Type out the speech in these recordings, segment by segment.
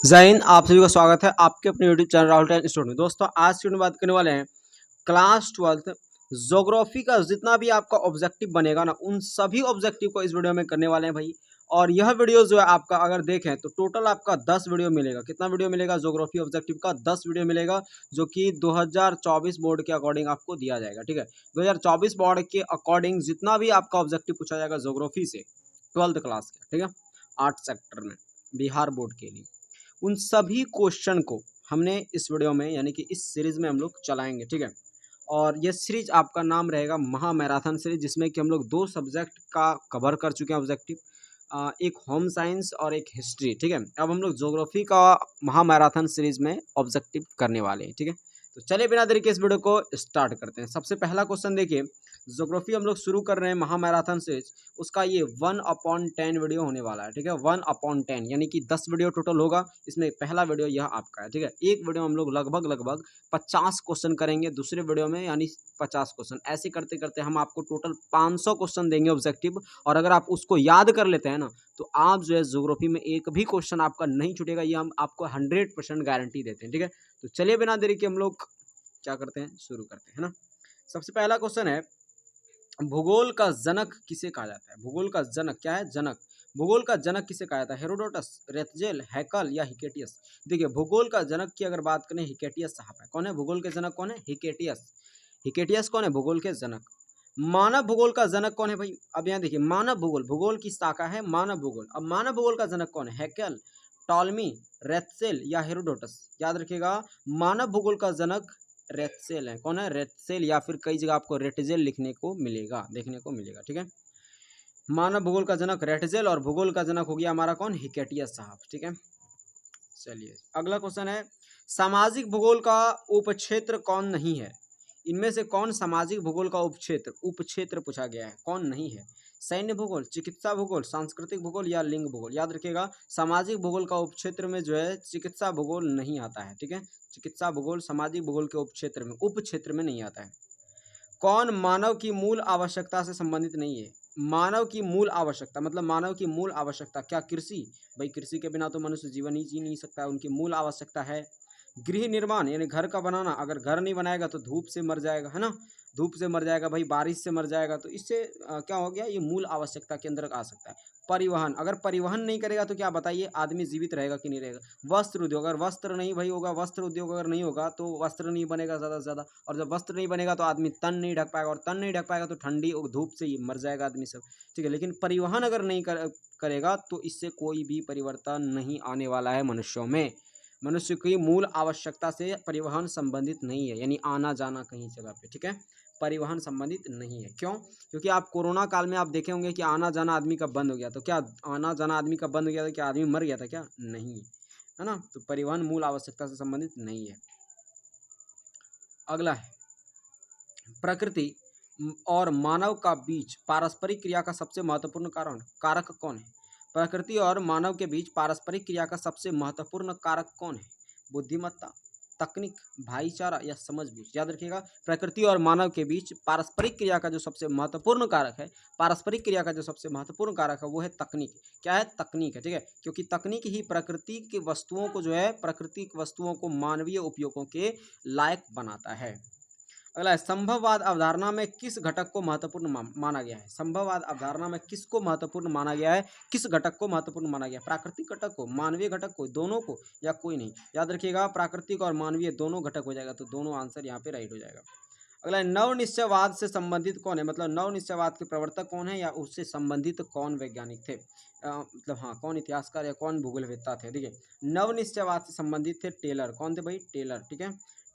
जय हिंद। आप सभी का स्वागत है आपके अपने YouTube channel Rahul ten institute में। दोस्तों आज की बात करने वाले हैं क्लास 12th ज्योग्राफी का जितना भी आपका ऑब्जेक्टिव बनेगा ना, उन सभी ऑब्जेक्टिव को इस वीडियो में करने वाले हैं भाई। और यह वीडियो जो है आपका अगर देखें तो टोटल आपका 10 वीडियो मिलेगा। कितना वीडियो मिलेगा? ज्योग्राफी ऑब्जेक्टिव का 10 वीडियो मिलेगा, जो कि 2024 बोर्ड के अकॉर्डिंग आपको दिया जाएगा। ठीक है, 2024 बोर्ड के अकॉर्डिंग जितना भी आपका ऑब्जेक्टिव पूछा जाएगा ज्योग्राफी से 12th क्लास का, ठीक है, 8 सेक्टर में बिहार बोर्ड के लिए, उन सभी क्वेश्चन को हमने इस वीडियो में यानी कि इस सीरीज में हम लोग चलाएंगे। ठीक है, और ये सीरीज आपका नाम रहेगा महा मैराथन सीरीज, जिसमें कि हम लोग 2 सब्जेक्ट का कवर कर चुके हैं ऑब्जेक्टिव, एक होम साइंस और एक हिस्ट्री। ठीक है, अब हम लोग ज्योग्राफी का महा मैराथन सीरीज में ऑब्जेक्टिव करने वाले हैं। ठीक है, तो चलिए बिना देरी के इस वीडियो को स्टार्ट करते हैं। सबसे पहला क्वेश्चन देखिए, ज्योग्राफी हम लोग शुरू कर रहे हैं महा मैराथन सीरीज, उसका ये 1/10 वीडियो होने वाला है। ठीक है, 1/10 यानी कि 10 वीडियो टोटल होगा। इसमें पहला वीडियो यह आपका है। ठीक है, एक वीडियो हम लोग लगभग 50 क्वेश्चन करेंगे, दूसरे वीडियो में यानी 50 क्वेश्चन, ऐसे करते करते हम आपको टोटल 500 क्वेश्चन देंगे ऑब्जेक्टिव। और अगर आप उसको याद कर लेते हैं ना, तो आप जो है ज्योग्राफी में एक भी क्वेश्चन आपका नहीं छूटेगा, ये हम आपको 100% गारंटी देते हैं। ठीक है, तो चलिए बिना देरी के हम लोग क्या करते हैं, शुरू करते हैं ना। सबसे पहला क्वेश्चन है, भूगोल का जनक किसे कहा जाता है? भूगोल का जनक क्या है? जनक। भूगोल का जनक किसे कहा जाता है? हेरोडोटस, रेथजेल, हैकल या हिकेटियस? देखिए, भूगोल का जनक की अगर बात करें, हिकेटियस साहब है। कौन है भूगोल के जनक? कौन है? हिकेटियस। हिकेटियस कौन है भूगोल के जनक? मानव भूगोल का जनक कौन है भाई? अब यहाँ देखिए, मानव भूगोल, भूगोल की शाखा है मानव भूगोल। अब मानव भूगोल का जनक कौन है? हैकल, टॉलमी, रेथसेल या हेरोडोटस? याद रखिएगा, मानव भूगोल का जनक रेथसेल है। कौन है? रेथसेल, या फिर कई जगह आपको रेटजेल लिखने को मिलेगा, देखने को मिलेगा। ठीक है, मानव भूगोल का जनक रेटजेल और भूगोल का जनक हो गया हमारा कौन? हिकेटियस साहब। ठीक है, चलिए अगला क्वेश्चन है, सामाजिक भूगोल का उपक्षेत्र कौन नहीं है? इनमें से कौन सामाजिक भूगोल का उपक्षेत्र पूछा गया है, कौन नहीं है? सैन्य भूगोल, चिकित्सा भूगोल, सांस्कृतिक भूगोल या लिंग भूगोल? याद रखिएगा, सामाजिक भूगोल का उपक्षेत्र में जो है चिकित्सा भूगोल नहीं आता है। ठीक है, चिकित्सा भूगोल सामाजिक भूगोल के उपक्षेत्र में नहीं आता है। कौन मानव की मूल आवश्यकता से संबंधित नहीं है? मानव की मूल आवश्यकता मतलब मानव की मूल आवश्यकता क्या? कृषि। भाई कृषि के बिना तो मनुष्य जीवन ही जी नहीं सकता है। उनकी मूल आवश्यकता है गृह निर्माण, यानी घर का बनाना। अगर घर नहीं बनाएगा तो धूप से मर जाएगा, है ना, धूप से मर जाएगा भाई, बारिश से मर जाएगा। तो इससे क्या हो गया, ये मूल आवश्यकता के अंदर आ सकता है। परिवहन, अगर परिवहन नहीं करेगा तो क्या बताइए, आदमी जीवित रहेगा कि नहीं रहेगा? वस्त्र उद्योग, अगर वस्त्र नहीं भाई होगा, वस्त्र उद्योग अगर नहीं होगा तो वस्त्र नहीं बनेगा ज़्यादा से ज़्यादा। और जब वस्त्र नहीं बनेगा तो आदमी तन नहीं ढक पाएगा, और तन नहीं ढक पाएगा तो ठंडी और धूप से ही मर जाएगा आदमी सब। ठीक है, लेकिन परिवहन अगर नहीं करेगा तो इससे कोई भी परिवर्तन नहीं आने वाला है मनुष्यों में। मनुष्य की मूल आवश्यकता से परिवहन संबंधित नहीं है, यानी आना जाना कहीं जगह पे। ठीक है, परिवहन संबंधित नहीं है। क्यों? क्योंकि आप कोरोना काल में आप देखे होंगे कि आना जाना आदमी का बंद हो गया। तो क्या आना जाना आदमी का बंद हो गया था? क्या आदमी मर गया था? क्या नहीं, है ना। तो परिवहन मूल आवश्यकता से संबंधित नहीं है। अगला है, प्रकृति और मानव का बीच पारस्परिक क्रिया का सबसे महत्वपूर्ण कारक कौन है? प्रकृति और मानव के बीच पारस्परिक क्रिया का सबसे महत्वपूर्ण कारक कौन है? बुद्धिमत्ता, तकनीक, भाईचारा या समझबूझ? याद रखिएगा, प्रकृति और मानव के बीच पारस्परिक क्रिया का जो सबसे महत्वपूर्ण कारक है, पारस्परिक क्रिया का जो सबसे महत्वपूर्ण कारक है वो है तकनीक। क्या है? तकनीक है। ठीक है, क्योंकि तकनीक ही प्रकृति की वस्तुओं को जो है, प्राकृतिक वस्तुओं को मानवीय उपयोगों के लायक बनाता है। अगला है, संभववाद अवधारणा में किस घटक को महत्वपूर्ण माना गया है? संभववाद अवधारणा में किसको महत्वपूर्ण माना गया है? किस घटक को महत्वपूर्ण माना गया है? प्राकृतिक घटक को, मानवीय घटक को, दोनों को, या कोई नहीं? याद रखिएगा, प्राकृतिक और मानवीय दोनों घटक हो जाएगा, तो दोनों आंसर यहाँ पे राइट हो जाएगा। अगला है, नव निश्चयवाद से संबंधित कौन है? मतलब नव निश्चयवाद के प्रवर्तक कौन है, या उससे संबंधित कौन वैज्ञानिक थे? मतलब हाँ, कौन इतिहासकार या कौन भूगोलवेत्ता थे? देखिए, नव निश्चयवाद से संबंधित थे टेलर। कौन थे भाई? टेलर। ठीक है,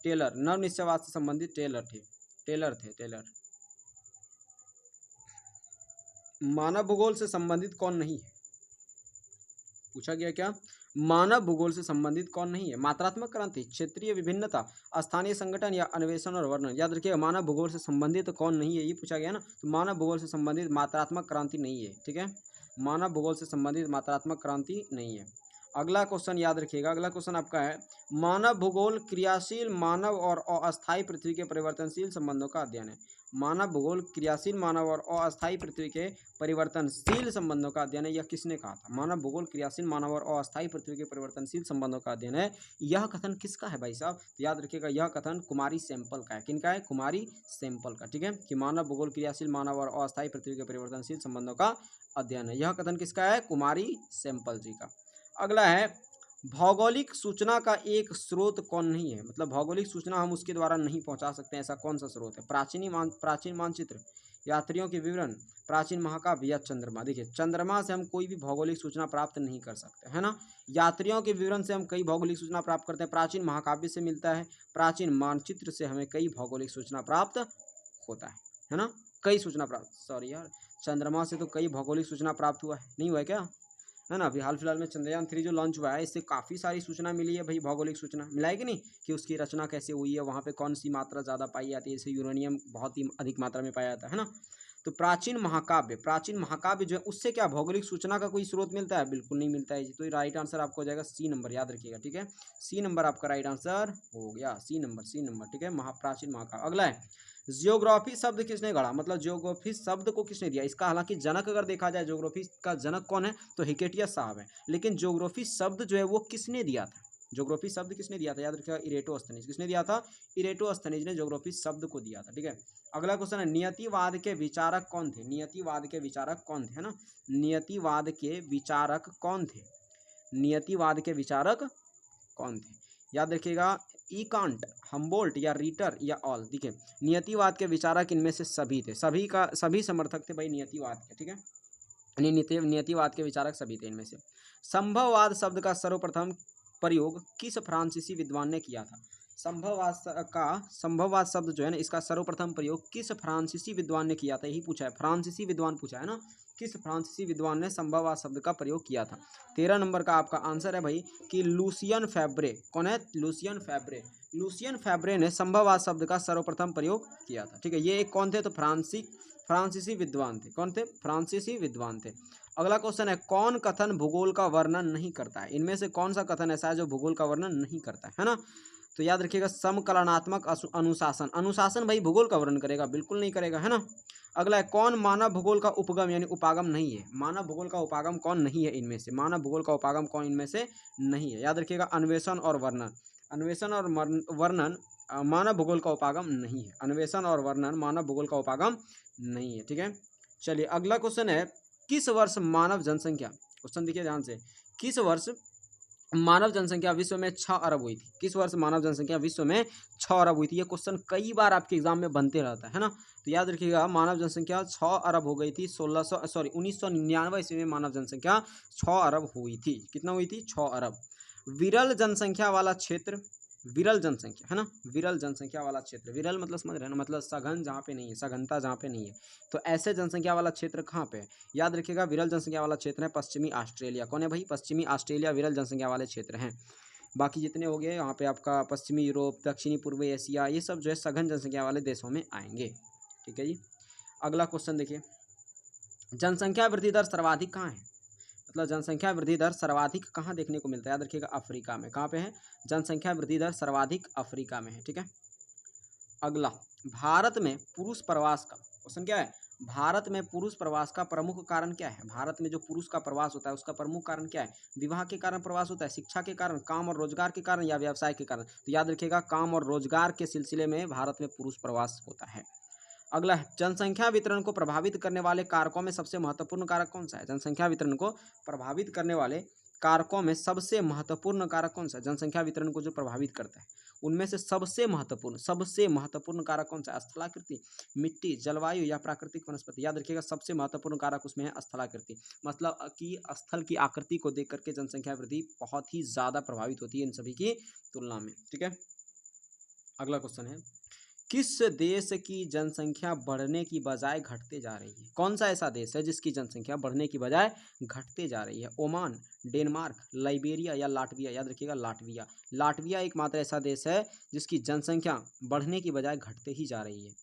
टेलर नव निश्चयवाद से संबंधित टेलर। मानव भूगोल से संबंधित कौन नहीं है? पूछा गया क्या? मानव भूगोल से संबंधित कौन नहीं है? मात्रात्मक क्रांति, क्षेत्रीय विभिन्नता, स्थानीय संगठन या अन्वेषण और वर्णन? याद रखिएगा, मानव भूगोल से संबंधित कौन नहीं है, ये पूछा गया ना। तो मानव भूगोल से संबंधित मात्रात्मक क्रांति नहीं है। ठीक है, मानव भूगोल से संबंधित मात्रात्मक क्रांति नहीं है। अगला क्वेश्चन याद रखिएगा, अगला क्वेश्चन आपका है मानव भूगोल क्रियाशील मानव और अस्थायी पृथ्वी के परिवर्तनशील संबंधों का अध्ययन है। मानव भूगोल क्रियाशील मानव और अस्थायी पृथ्वी के परिवर्तनशील संबंधों का अध्ययन है, यह किसने कहा था? मानव भूगोल क्रियाशील मानव और अस्थायी पृथ्वी के परिवर्तनशील संबंधों का अध्ययन है, यह कथन किसका है भाई साहब? तो याद रखिएगा यह कथन कुमारी सैंपल का है। किनका है? कुमारी सैंपल का। ठीक है, कि मानव भूगोल क्रियाशील मानव और अस्थायी पृथ्वी के परिवर्तनशील संबंधों का अध्ययन है, यह कथन किसका है? कुमारी सैंपल जी का। अगला है भौगोलिक सूचना का एक स्रोत कौन नहीं है? मतलब भौगोलिक सूचना हम उसके द्वारा नहीं पहुंचा सकते, ऐसा कौन सा स्रोत है? प्राचीन मानचित्र, यात्रियों के विवरण, प्राचीन महाकाव्य या चंद्रमा। देखिए चंद्रमा से हम कोई भी भौगोलिक सूचना प्राप्त नहीं कर सकते, है ना। यात्रियों के विवरण से हम कई भौगोलिक सूचना प्राप्त करते हैं, प्राचीन महाकाव्य से मिलता है, प्राचीन मानचित्र से हमें कई भौगोलिक सूचना प्राप्त होता है ना। कई सूचना प्राप्त, सॉरी यार, चंद्रमा से तो कई भौगोलिक सूचना प्राप्त हुआ है, नहीं हुआ है क्या? है ना। अभी हाल फिलहाल में चंद्रयान 3 जो लॉन्च हुआ है, इससे काफ़ी सारी सूचना मिली है भाई, भौगोलिक सूचना मिला है कि नहीं, कि उसकी रचना कैसे हुई है, वहाँ पे कौन सी मात्रा ज़्यादा पाई जाती है, जैसे यूरेनियम बहुत ही अधिक मात्रा में पाया जाता है ना। तो प्राचीन महाकाव्य जो है उससे क्या भौगोलिक सूचना का कोई स्रोत मिलता है? बिल्कुल नहीं मिलता है जी। तो राइट आंसर आपको हो जाएगा सी नंबर, याद रखिएगा। ठीक है, सी नंबर आपका राइट आंसर हो गया, सी नंबर। ठीक है, प्राचीन महाकाव्य। अगला है जियोग्राफी शब्द किसने गढ़ा? मतलब जियोग्राफी शब्द को किसने दिया? इसका हालांकि जनक अगर देखा जाए, जियोग्राफी का जनक कौन है तो हिकेटियस साहब है, लेकिन जियोग्राफी शब्द जो है वो किसने दिया था? जियोग्राफी शब्द किसने दिया था? याद रखिएगा इरेटोस्थनीज। किसने दिया था? इरेटोस्थनीज ने जियोग्राफी शब्द को दिया था। ठीक है, अगला क्वेश्चन है नियतिवाद के विचारक कौन थे? नियतिवाद के विचारक कौन थे, है ना। नियतिवाद के विचारक कौन थे? नियतिवाद के विचारक कौन थे? याद रखिएगा ई कांट, हम्बोल्ट या रीटर या ऑल। देखिए नियतिवाद के विचारक इनमें से सभी थे, सभी समर्थक थे भाई नियतिवाद के। ठीक है, नियतिवाद के विचारक सभी थे इनमें से। संभववाद शब्द का सर्वप्रथम प्रयोग किस फ्रांसीसी विद्वान ने किया था? संभववाद शब्द जो है ना, इसका सर्वप्रथम प्रयोग किस फ्रांसीसी विद्वान ने किया था? यही पूछा है, फ्रांसीसी विद्वान पूछा है ना, किस फ्रांसीसी विद्वान ने संभववाद शब्द का प्रयोग किया था? 13 नंबर का आपका आंसर है भाई कि लूसियन फैब्रे। कौन है? लूसियन फैब्रे। लूसियन फैब्रे ने संभववाद शब्द का सर्वप्रथम प्रयोग किया था। ठीक है, ये एक कौन थे? तो फ्रांसीसी विद्वान थे। कौन थे? फ्रांसीसी विद्वान थे। अगला क्वेश्चन है कौन कथन भूगोल का वर्णन नहीं करता है? इनमें से कौन सा कथन ऐसा है जो भूगोल का वर्णन नहीं करता है ना। तो याद रखिएगा समकलनात्मक अनुशासन भाई भूगोल का वर्णन करेगा? बिल्कुल नहीं करेगा, है ना। अगला है कौन मानव भूगोल का उपगम यानी उपागम नहीं है? मानव भूगोल का उपागम कौन नहीं है इनमें से? मानव भूगोल का उपागम कौन इनमें से नहीं है? याद रखिएगा अन्वेषण और वर्णन मानव भूगोल का उपागम नहीं है। अन्वेषण और वर्णन मानव भूगोल का उपागम नहीं है। ठीक है, चलिए अगला क्वेश्चन है किस वर्ष मानव जनसंख्या, क्वेश्चन देखिए ध्यान से, किस वर्ष मानव जनसंख्या विश्व में 6 अरब हुई थी? किस वर्ष मानव जनसंख्या विश्व में 6 अरब हुई थी? ये क्वेश्चन कई बार आपके एग्जाम में बनते रहता है ना। तो याद रखिएगा मानव जनसंख्या 6 अरब हो गई थी 1999 ईस्वी में मानव जनसंख्या 6 अरब हुई थी। कितना हुई थी? 6 अरब। विरल जनसंख्या वाला क्षेत्र, विरल जनसंख्या है ना, विरल जनसंख्या वाला क्षेत्र, विरल मतलब समझ रहे हैं ना, मतलब सघन जहाँ पे नहीं है, सघनता जहाँ पे नहीं है, तो ऐसे जनसंख्या वाला क्षेत्र कहाँ पे है? याद रखिएगा विरल जनसंख्या वाला क्षेत्र है पश्चिमी ऑस्ट्रेलिया। कौन है भाई? पश्चिमी ऑस्ट्रेलिया विरल जनसंख्या वाले क्षेत्र हैं। बाकी जितने हो गए यहाँ पे आपका पश्चिमी यूरोप, दक्षिणी पूर्वी एशिया, ये सब जो है सघन जनसंख्या वाले देशों में आएंगे। ठीक है जी, अगला क्वेश्चन देखिए, जनसंख्या वृद्धि दर सर्वाधिक कहाँ है? मतलब जनसंख्या वृद्धि दर सर्वाधिक कहाँ देखने को मिलता है? याद रखिएगा अफ्रीका में। कहाँ पे है? जनसंख्या वृद्धि दर सर्वाधिक अफ्रीका में है। ठीक है, अगला भारत में पुरुष प्रवास का क्वेश्चन क्या है? भारत में पुरुष प्रवास का प्रमुख कारण क्या है? भारत में जो पुरुष का प्रवास होता है उसका प्रमुख कारण क्या है? विवाह के कारण प्रवास होता है, शिक्षा के कारण, काम और रोजगार के कारण या व्यवसाय के कारण? तो याद रखिएगा काम और रोजगार के सिलसिले में भारत में पुरुष प्रवास होता है। अगला है जनसंख्या वितरण को प्रभावित करने वाले कारकों में सबसे महत्वपूर्ण कारक कौन सा है? जनसंख्या वितरण को प्रभावित करने वाले कारकों में सबसे महत्वपूर्ण कारक कौन सा है? जनसंख्या वितरण को जो प्रभावित करता है उनमें से सबसे महत्वपूर्ण कारक कौन सा है? स्थलाकृति, मिट्टी, जलवायु या प्राकृतिक वनस्पति? याद रखिएगा सबसे महत्वपूर्ण कारक उसमें है स्थलाकृति, मतलब कि स्थल की आकृति को देख करके जनसंख्या वृद्धि बहुत ही ज्यादा प्रभावित होती है इन सभी की तुलना में। ठीक है, अगला क्वेश्चन है किस देश की जनसंख्या बढ़ने की बजाय घटते जा रही है? कौन सा ऐसा देश है जिसकी जनसंख्या बढ़ने की बजाय घटते जा रही है? ओमान, डेनमार्क, लाइबेरिया या लाटविया? याद रखिएगा लाटविया। लाटविया एकमात्र ऐसा देश है जिसकी जनसंख्या बढ़ने की बजाय घटते ही जा रही है।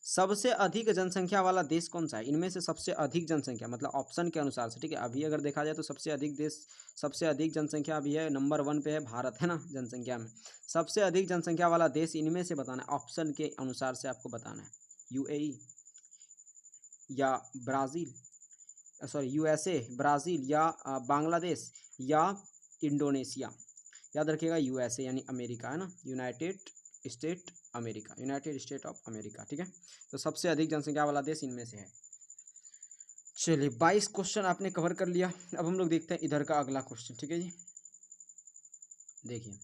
सबसे अधिक जनसंख्या वाला देश कौन सा है? इनमें से सबसे अधिक जनसंख्या मतलब ऑप्शन के अनुसार से, ठीक है। अभी अगर देखा जाए तो सबसे अधिक देश, सबसे अधिक जनसंख्या अभी है नंबर 1 पे है भारत, है ना, जनसंख्या में। सबसे अधिक जनसंख्या वाला देश इनमें से बताना है, ऑप्शन के अनुसार से आपको बताना है। यूएई या ब्राज़ील, सॉरी यूएसए, ब्राज़ील या बांग्लादेश या इंडोनेशिया। याद रखिएगा यूएसए यानी अमेरिका, है ना, United state America, United state of America, ठीक है। तो सबसे अधिक जनसंख्या वाला देश इनमें से है। चलिए 22 क्वेश्चन आपने कवर कर लिया। अब हम लोग देखते हैं इधर का अगला क्वेश्चन, ठीक है जी। देखिए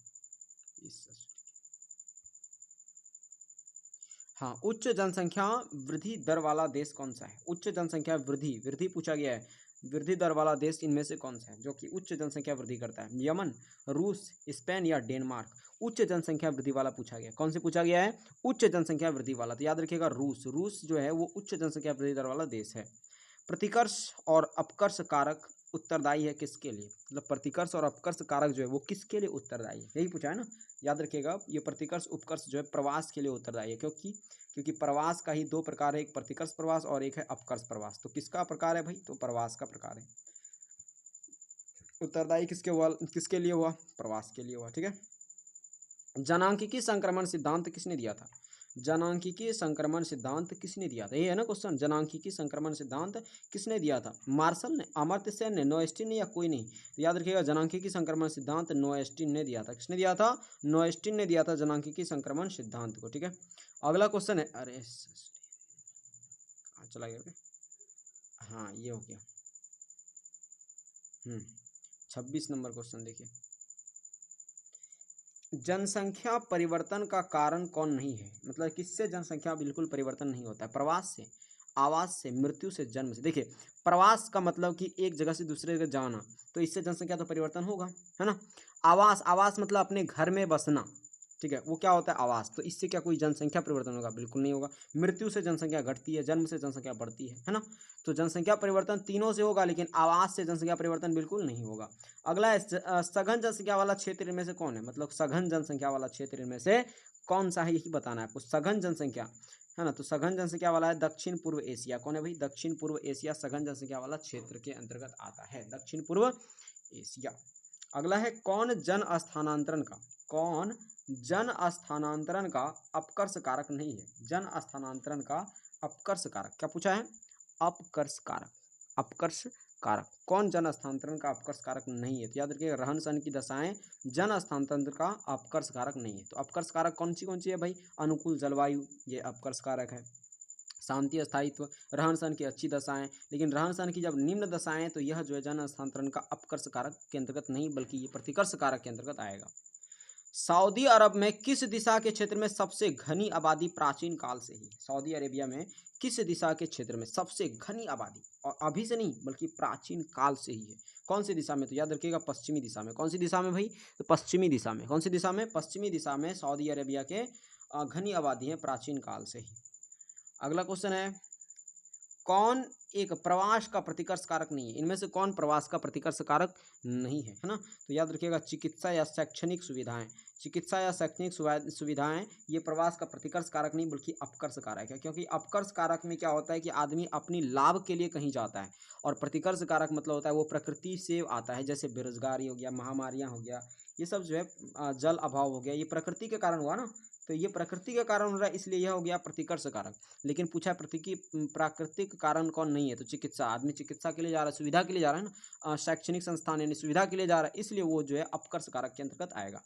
हाँ, उच्च जनसंख्या वृद्धि दर वाला देश कौन सा है? उच्च जनसंख्या वृद्धि वृद्धि पूछा गया है, वृद्धि दर वाला देश इनमें से कौन सा है जो कि उच्च जनसंख्या वृद्धि करता है? यमन, रूस, स्पेन या डेनमार्क। उच्च जनसंख्या वृद्धि वाला पूछा गया। कौन से पूछा गया है? उच्च जनसंख्या वृद्धि वाला। तो याद रखिएगा रूस, रूस जो है वो उच्च जनसंख्या वृद्धि दर वाला देश है। प्रतिकर्ष और अपकर्ष कारक उत्तरदायी है किसके लिए? मतलब प्रतिकर्ष और अपकर्ष कारक जो है वो किसके लिए उत्तरदायी है, यही पूछा है ना। याद रखिएगा ये प्रतिकर्ष उपकर्ष जो है प्रवास के लिए उत्तरदायी है, क्योंकि प्रवास का ही दो प्रकार है, एक प्रतिकर्ष प्रवास और एक है अपकर्ष प्रवास। तो किसका प्रकार है भाई? तो प्रवास का प्रकार है। उत्तरदायी किसके लिए हुआ? प्रवास के लिए हुआ, ठीक है। जनांकिकी संक्रमण सिद्धांत किसने दिया था? जनांकिकी संक्रमण सिद्धांत किसने दिया था? ये है ना क्वेश्चन, जनांकिकी संक्रमण सिद्धांत किसने दिया था? मार्शल ने, अमर्त्य सेन ने, नोएस्टीन ने या कोई नहीं? तो याद रखिएगा जनांकिकी संक्रमण सिद्धांत नोएस्टीन ने दिया था। किसने दिया था? नोएस्टीन ने दिया था जनांकिकी संक्रमण सिद्धांत को, ठीक है। अगला क्वेश्चन है, अरे चला गया, हाँ ये हो गया। 26 नंबर क्वेश्चन देखिए, जनसंख्या परिवर्तन का कारण कौन नहीं है? मतलब किससे जनसंख्या बिल्कुल परिवर्तन नहीं होता है? प्रवास से, आवास से, मृत्यु से, जन्म से। देखिए प्रवास का मतलब कि एक जगह से दूसरे जगह जाना, तो इससे जनसंख्या तो परिवर्तन होगा, है ना। आवास, आवास मतलब अपने घर में बसना, ठीक है, वो क्या होता है? आवास। तो इससे क्या कोई जनसंख्या परिवर्तन होगा? बिल्कुल नहीं होगा। मृत्यु से जनसंख्या घटती है, जन्म से जनसंख्या बढ़ती है ना। तो जनसंख्या परिवर्तन तीनों से होगा, लेकिन आवास से जनसंख्या परिवर्तन बिल्कुल नहीं होगा। अगला है सघन जनसंख्या वाला क्षेत्र इनमें से कौन है? मतलब सघन जनसंख्या वाला क्षेत्र इनमें से कौन सा है, यही बताना है आपको। सघन जनसंख्या, है ना, तो सघन जनसंख्या वाला है दक्षिण पूर्व एशिया। कौन है भाई? दक्षिण पूर्व एशिया सघन जनसंख्या वाला क्षेत्र के अंतर्गत आता है, दक्षिण पूर्व एशिया। अगला है कौन जन स्थानांतरण का अपकर्ष कारक नहीं है? जन स्थानांतरण का अपकर्ष कारक क्या पूछा है? अपकर्ष कारक, अपकर्ष कारक कौन जन स्थानांतरण का अपकर्ष कारक नहीं है? तो याद रखिएगा रहन सहन की दशाएं जन स्थानांतरण का अपकर्ष कारक नहीं है। तो अपकर्ष कारक कौन सी है भाई? अनुकूल जलवायु, ये अपकर्ष कारक है। शांति, स्थायित्व, रहन सहन की अच्छी दशाएं। लेकिन रहन सहन की जब निम्न दशाएं तो यह जो है जन स्थानांतरण का अपकर्ष कारक के अंतर्गत नहीं, बल्कि ये प्रतिकर्ष कारक के अंतर्गत आएगा। सऊदी अरब में किस दिशा के क्षेत्र में सबसे घनी आबादी प्राचीन काल से ही? सऊदी अरेबिया में किस दिशा के क्षेत्र में सबसे घनी आबादी, और अभी से नहीं बल्कि प्राचीन काल से ही है? कौन सी दिशा में? तो याद रखिएगा पश्चिमी दिशा में। कौन सी दिशा में भाई? तो पश्चिमी दिशा में। कौन सी दिशा में? पश्चिमी दिशा में सऊदी अरेबिया के घनी आबादी है प्राचीन काल से ही। अगला क्वेश्चन है, कौन एक प्रवास का प्रतिकर्ष कारक नहीं है? इनमें से कौन प्रवास का प्रतिकर्ष कारक नहीं है, है ना। तो याद रखिएगा चिकित्सा या शैक्षणिक सुविधाएं। चिकित्सा या शैक्षणिक सुविधाएं ये प्रवास का प्रतिकर्ष कारक नहीं बल्कि अपकर्ष कारक है, क्योंकि अपकर्ष कारक में क्या होता है कि आदमी अपनी लाभ के लिए कहीं जाता है, और प्रतिकर्ष कारक मतलब होता है वो प्रकृति से आता है, जैसे बेरोजगारी हो गया, महामारियां हो गया, ये सब जो है जल अभाव हो गया, ये प्रकृति के कारण हुआ ना। तो ये प्रकृति के कारण हो रहा है, इसलिए यह हो गया प्रतिकर्ष कारक। लेकिन पूछा प्राकृतिक कारण कौन नहीं है? तो चिकित्सा, आदमी चिकित्सा के लिए जा रहा है, सुविधा के लिए जा रहा है ना, शैक्षणिक संस्थान यानी सुविधा के लिए जा रहा है, इसलिए वो जो है अपकर्ष कारक के अंतर्गत आएगा।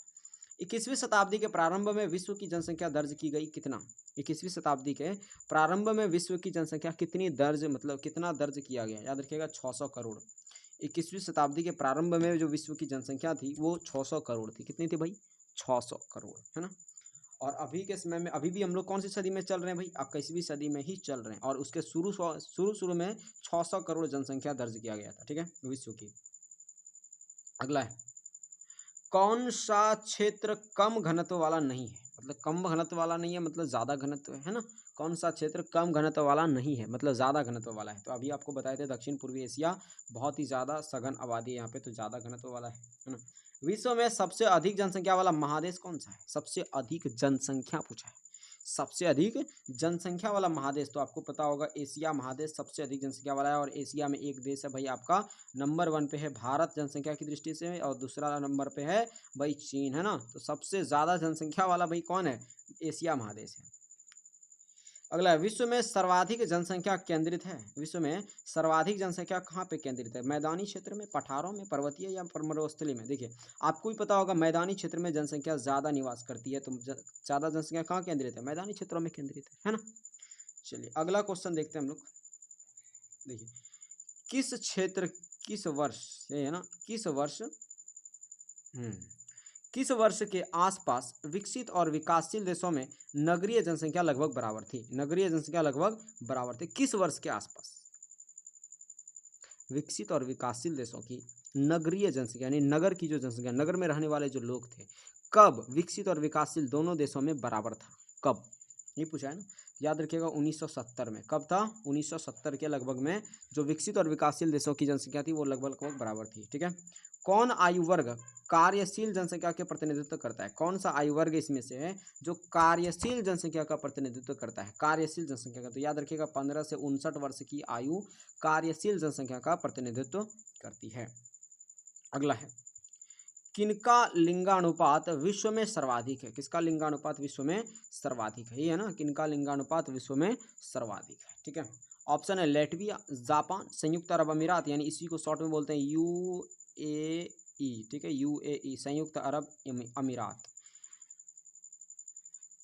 21वीं शताब्दी के प्रारंभ में विश्व की जनसंख्या दर्ज की गई कितना? 21वीं शताब्दी के प्रारंभ में विश्व की जनसंख्या कितनी दर्ज, मतलब कितना दर्ज किया गया? याद रखिएगा 600 करोड़। 21वीं शताब्दी के प्रारंभ में जो विश्व की जनसंख्या थी वो 600 करोड़ थी। कितनी थी भाई? 600 करोड़, है ना। और अभी के समय में, अभी भी हम लोग कौन सी सदी में चल रहे हैं भाई? 21वीं सदी में ही चल रहे हैं, और उसके शुरू में 600 करोड़ जनसंख्या दर्ज किया गया था, ठीक है, विश्व की। अगला है, कौन सा क्षेत्र कम घनत्व वाला नहीं है? मतलब कम घनत्व वाला नहीं है मतलब ज़्यादा घनत्व है ना। कौन सा क्षेत्र कम घनत्व वाला नहीं है मतलब ज़्यादा घनत्व वाला है? तो अभी आपको बताए थे दक्षिण पूर्वी एशिया, बहुत ही ज़्यादा सघन आबादी है यहाँ पे, तो ज़्यादा घनत्व वाला है ना। विश्व में सबसे अधिक जनसंख्या वाला महादेश कौन सा है? सबसे अधिक जनसंख्या पूछा है, सबसे अधिक जनसंख्या वाला महादेश तो आपको पता होगा एशिया महादेश सबसे अधिक जनसंख्या वाला है। और एशिया में एक देश है भाई आपका नंबर 1 पे है भारत जनसंख्या की दृष्टि से, और दूसरा नंबर पे है भाई चीन, है ना। तो सबसे ज़्यादा जनसंख्या वाला भाई कौन है? एशिया महादेश है। अगला है, विश्व में सर्वाधिक जनसंख्या केंद्रित है। विश्व में सर्वाधिक जनसंख्या कहाँ पे केंद्रित है? मैदानी क्षेत्र में, पठारों में, पर्वतीय या मरुस्थलीय में? देखिए आपको भी पता होगा मैदानी क्षेत्र में जनसंख्या ज़्यादा निवास करती है, तो ज़्यादा जनसंख्या कहाँ केंद्रित है? मैदानी क्षेत्रों में केंद्रित है ना। चलिए अगला क्वेश्चन देखते हैं हम लोग। देखिए किस क्षेत्र, किस वर्ष ये है ना, किस वर्ष के आसपास विकसित और विकासशील देशों में नगरीय जनसंख्या लगभग बराबर थी? नगरीय जनसंख्या लगभग बराबर थी किस वर्ष के आसपास? विकसित और विकासशील देशों की नगरीय जनसंख्या यानी नगर की जो जनसंख्या, नगर में रहने वाले जो लोग थे, कब विकसित और विकासशील दोनों देशों में बराबर था? कब, ये पूछा है ना। याद रखिएगा 1970 में। कब था? 1970 के लगभग में जो विकसित और विकासशील देशों की जनसंख्या थी वो लगभग बराबर थी। ठीक है। कौन आयु वर्ग कार्यशील जनसंख्या के प्रतिनिधित्व करता है? कौन सा आयु वर्ग इसमें से है जो कार्यशील जनसंख्या का प्रतिनिधित्व करता है? कार्यशील जनसंख्या का, तो याद रखिएगा 15 से 59 वर्ष की आयु कार्यशील जनसंख्या का प्रतिनिधित्व करती है। अगला है, किनका लिंगानुपात विश्व में सर्वाधिक है? किसका लिंगानुपात विश्व में सर्वाधिक है? ये है ना, किनका लिंगानुपात विश्व में सर्वाधिक है। ठीक है। ऑप्शन है लेटविया, जापान, संयुक्त अरब अमीरात, यानी इसी को शॉर्ट में बोलते हैं यूएई। ठीक है, यूएई, संयुक्त अरब अमीरात।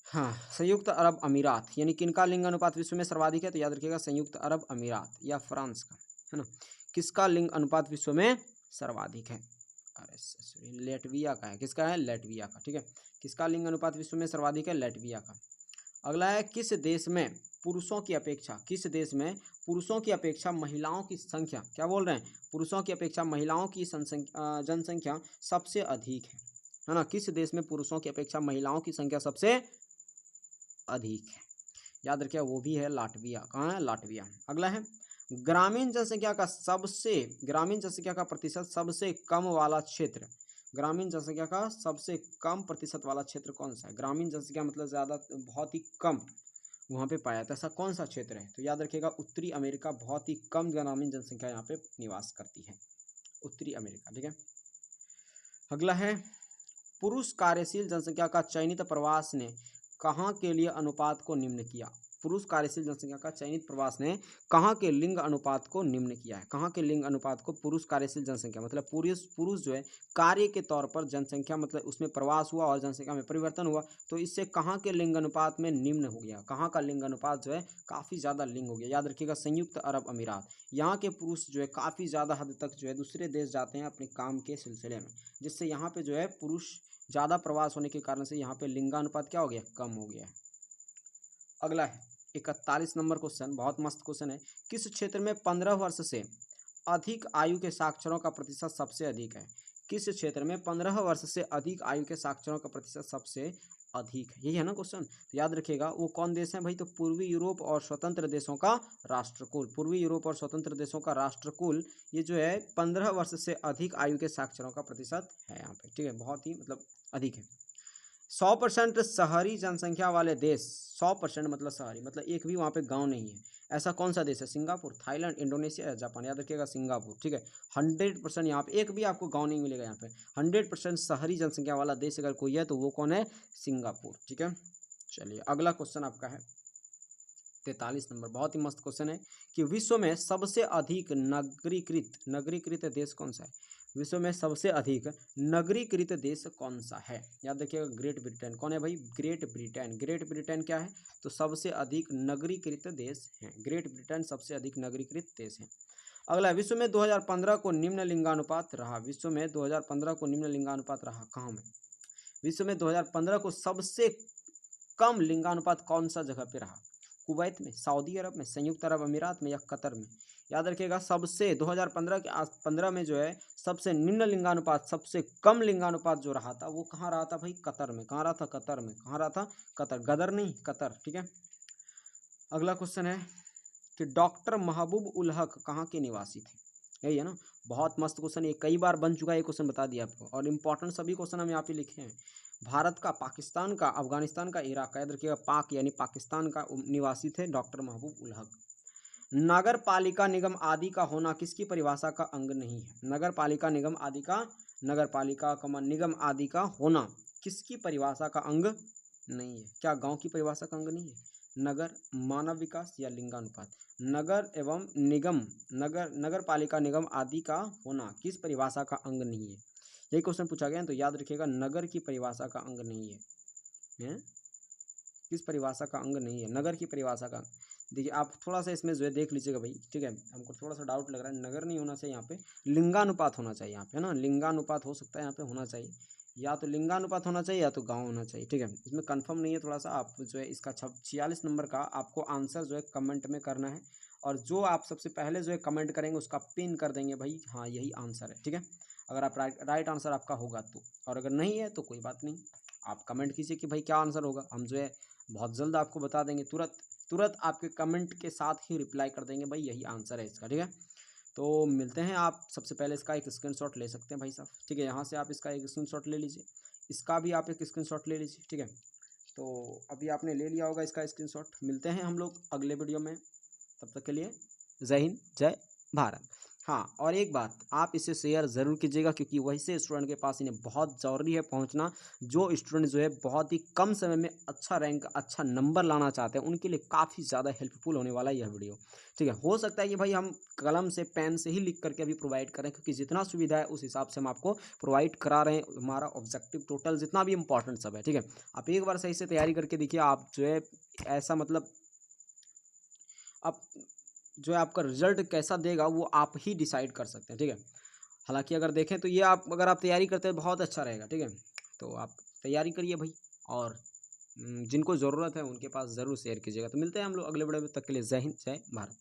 हाँ, संयुक्त अरब अमीरात, यानी किनका लिंग अनुपात विश्व में सर्वाधिक है? तो याद रखिएगा संयुक्त अरब अमीरात या फ्रांस का, है ना। किसका लिंग अनुपात विश्व में सर्वाधिक है? अरे सॉरी, लेटविया का है। किसका है? लेटविया का। ठीक है, किसका लिंग अनुपात विश्व में सर्वाधिक है? लेटविया का। अगला है, किस देश में पुरुषों की अपेक्षा, किस देश में पुरुषों की अपेक्षा महिलाओं की संख्या, क्या बोल रहे हैं, पुरुषों की अपेक्षा महिलाओं की जनसंख्या सबसे अधिक है ना। किस देश में पुरुषों की अपेक्षा महिलाओं की संख्या सबसे अधिक है? याद रखिए वो भी है लाटविया। कहाँ है? लाटविया। अगला है, ग्रामीण जनसंख्या का प्रतिशत सबसे कम वाला क्षेत्र, ग्रामीण जनसंख्या का सबसे कम प्रतिशत वाला क्षेत्र कौन सा है? ग्रामीण जनसंख्या मतलब ज़्यादा, बहुत ही कम वहाँ पे पाया जाता है, ऐसा कौन सा क्षेत्र है? तो याद रखिएगा उत्तरी अमेरिका, बहुत ही कम ग्रामीण जनसंख्या यहाँ पे निवास करती है, उत्तरी अमेरिका। ठीक है। अगला है, पुरुष कार्यशील जनसंख्या का चयनित प्रवास ने कहाँ के लिए अनुपात को निम्न किया? पुरुष कार्यशील जनसंख्या का चयनित प्रवास ने कहाँ के लिंग अनुपात को निम्न किया है? कहाँ के लिंग अनुपात को? पुरुष कार्यशील जनसंख्या मतलब पुरुष जो है कार्य के तौर पर जनसंख्या, मतलब उसमें प्रवास हुआ और जनसंख्या में परिवर्तन हुआ, तो इससे कहाँ के लिंग अनुपात में निम्न हो गया? कहाँ का लिंग अनुपात जो है काफ़ी ज़्यादा लिंग हो गया? याद रखिएगा संयुक्त अरब अमीरात। यहाँ के पुरुष जो है काफ़ी ज़्यादा हद तक जो है दूसरे देश जाते हैं अपने काम के सिलसिले में, जिससे यहाँ पे जो है पुरुष ज़्यादा प्रवास होने के कारण से यहाँ पे लिंगानुपात क्या हो गया? कम हो गया है। अगला है 41 नंबर क्वेश्चन, बहुत मस्त क्वेश्चन है। किस क्षेत्र में 15 वर्ष से अधिक आयु के साक्षरों का प्रतिशत सबसे अधिक है? किस क्षेत्र में 15 वर्ष से अधिक आयु के साक्षरों का प्रतिशत सबसे अधिक है? यही है ना क्वेश्चन। तो याद रखिएगा वो कौन देश है भाई? तो पूर्वी यूरोप और स्वतंत्र देशों का राष्ट्रकुल, पूर्वी यूरोप और स्वतंत्र देशों का राष्ट्रकुल, ये जो है 15 वर्ष से अधिक आयु के साक्षरों का प्रतिशत है यहाँ पे। ठीक है, बहुत ही मतलब अधिक है। 100% शहरी जनसंख्या वाले देश, 100% मतलब शहरी, मतलब एक भी वहाँ पे गांव नहीं है, ऐसा कौन सा देश है? सिंगापुर, थाईलैंड, इंडोनेशिया या जापान? याद रखिएगा सिंगापुर। ठीक है, 100% यहाँ पे एक भी आपको गांव नहीं मिलेगा। यहाँ पे 100% शहरी जनसंख्या वाला देश अगर कोई है तो वो कौन है? सिंगापुर। ठीक है। चलिए अगला क्वेश्चन आपका है 43 नंबर, बहुत ही मस्त क्वेश्चन है कि विश्व में सबसे अधिक नगरीकृत देश कौन सा है? विश्व में सबसे अधिक नगरीकृत देश कौन सा है? याद रखिएगा ग्रेट ब्रिटेन। कौन है भाई? Great Britain. ग्रेट ब्रिटेन क्या है? तो सबसे अधिक नगरीकृत देश है, ग्रेट ब्रिटेन सबसे अधिक नगरीकृत देश है। अगला, विश्व में 2015 को निम्न लिंगानुपात रहा, विश्व में 2015 को निम्न लिंगानुपात रहा कहाँ में? विश्व में 2015 को सबसे कम लिंगानुपात कौन सा जगह पे रहा? कुवैत में, सऊदी अरब में, संयुक्त अरब अमीरात में या कतर में? याद रखिएगा सबसे 2015 के 15 में जो है सबसे निम्न लिंगानुपात, सबसे कम लिंगानुपात जो रहा था वो कहाँ रहा था भाई? कतर में। कहाँ रहा था? कतर में। कहाँ रहा था? कतर, गदर नहीं, कतर। ठीक है। अगला क्वेश्चन है कि डॉक्टर महबूब उल हक कहाँ के निवासी थे? यही है ना, बहुत मस्त क्वेश्चन, ये कई बार बन चुका है, ये क्वेश्चन बता दिया आपको। और इंपॉर्टेंट सभी क्वेश्चन हम यहाँ पे लिखे हैं। भारत का, पाकिस्तान का, अफगानिस्तान का, इराक का, याद रखिएगा पाक यानी पाकिस्तान का निवासी थे डॉक्टर महबूब उल हक। नगर पालिका निगम आदि का होना किसकी परिभाषा का अंग नहीं है? नगर पालिका निगम आदि का, नगर पालिका निगम आदि का होना किसकी परिभाषा का अंग नहीं है? क्या गांव की परिभाषा का अंग नहीं है? नगर, मानव विकास या लिंगानुपात? नगर एवं निगम, नगर पालिका निगम आदि का होना किस परिभाषा का अंग नहीं है? यही क्वेश्चन पूछा गया है, तो याद रखिएगा नगर की परिभाषा का अंग नहीं है। किस परिभाषा का अंग नहीं है? नगर की परिभाषा का। देखिए आप थोड़ा सा इसमें जो है देख लीजिएगा भाई, ठीक है, हमको थोड़ा सा डाउट लग रहा है, नगर नहीं होना चाहिए यहाँ पे, लिंगानुपात होना चाहिए यहाँ पे, है ना, लिंगानुपात हो सकता है यहाँ पे होना चाहिए, या तो लिंगानुपात होना चाहिए या तो गांव होना चाहिए, ठीक है, इसमें कंफर्म नहीं है थोड़ा सा। आप जो है इसका 46 नंबर का आपको आंसर जो है कमेंट में करना है, और जो आप सबसे पहले जो है कमेंट करेंगे उसका पिन कर देंगे भाई, हाँ यही आंसर है, ठीक है, अगर आप राइट आंसर आपका होगा तो, और अगर नहीं है तो कोई बात नहीं, आप कमेंट कीजिए कि भाई क्या आंसर होगा, हम जो है बहुत जल्द आपको बता देंगे, तुरंत आपके कमेंट के साथ ही रिप्लाई कर देंगे भाई यही आंसर है इसका, ठीक है। तो मिलते हैं, आप सबसे पहले इसका एक स्क्रीनशॉट ले सकते हैं भाई साहब, ठीक है, यहाँ से आप इसका एक स्क्रीनशॉट ले लीजिए, इसका भी आप एक स्क्रीनशॉट ले लीजिए, ठीक है। तो अभी आपने ले लिया होगा इसका स्क्रीनशॉट। मिलते हैं हम लोग अगले वीडियो में, तब तक के लिए जय हिंद जय भारत। हाँ, और एक बात, आप इसे शेयर ज़रूर कीजिएगा, क्योंकि वैसे स्टूडेंट के पास इन्हें बहुत ज़रूरी है पहुंचना, जो स्टूडेंट जो है बहुत ही कम समय में अच्छा रैंक, अच्छा नंबर लाना चाहते हैं, उनके लिए काफ़ी ज़्यादा हेल्पफुल होने वाला है यह वीडियो, ठीक है। हो सकता है कि भाई हम कलम से, पेन से ही लिख करके अभी प्रोवाइड करें, क्योंकि जितना सुविधा है उस हिसाब से हम आपको प्रोवाइड करा रहे हैं, हमारा ऑब्जेक्टिव टोटल जितना भी इंपॉर्टेंट सब है, ठीक है। आप एक बार सही से तैयारी करके देखिए, आप जो है ऐसा मतलब आप जो है आपका रिजल्ट कैसा देगा वो आप ही डिसाइड कर सकते हैं, ठीक है। हालांकि अगर देखें तो ये आप, अगर आप तैयारी करते हैं बहुत अच्छा रहेगा, ठीक है, तो आप तैयारी करिए भाई, और जिनको ज़रूरत है उनके पास ज़रूर शेयर कीजिएगा। तो मिलते हैं हम लोग अगले वीडियो में, तक के लिए जय हिंद जय भारत।